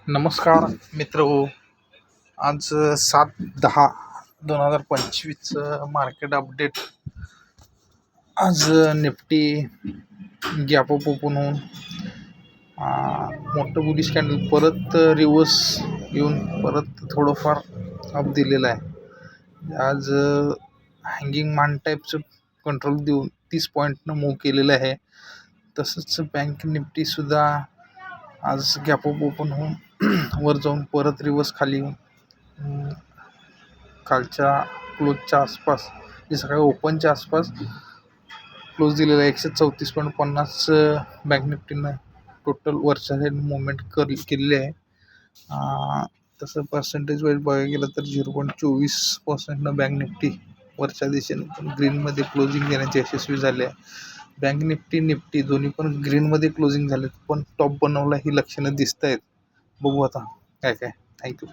नमस्कार मित्र हो. आज 7/10/2025 मार्केट अपडेट. आज निफ्टी गॅप अप ओपन होऊन मोठं बुलिश कॅन्डल परत रिव्हर्स येऊन परत थोडंफार अप दिलेलं आहे. आज हँगिंग मान टाईपचं कंट्रोल देऊन 30 पॉईंटनं मूव्ह केलेलं आहे. तसंच बँक निफ्टीसुद्धा आज गॅप अप ओपन होऊन वर जाऊन परत रिव्हर्स खाली येऊन कालच्या क्लोजच्या आसपास जे सकाळी ओपनच्या आसपास क्लोज दिलेला आहे. 134.50 बँक निफ्टीनं टोटल वरच्या साईड मुवमेंट केलेली आहे. तसं पर्सेंटेज वाईज बघायला गेलं तर 0.24% बँक निफ्टी वरच्या दिशेने पण ग्रीनमध्ये क्लोजिंग घेण्याचे यशस्वी झाले आहे. बँक निफ्टी दोन्ही पण ग्रीनमध्ये क्लोजिंग झालेत, पण टॉप बनवला ही लक्षणं दिसत आहेत. बघू आता काय. थँक्यू.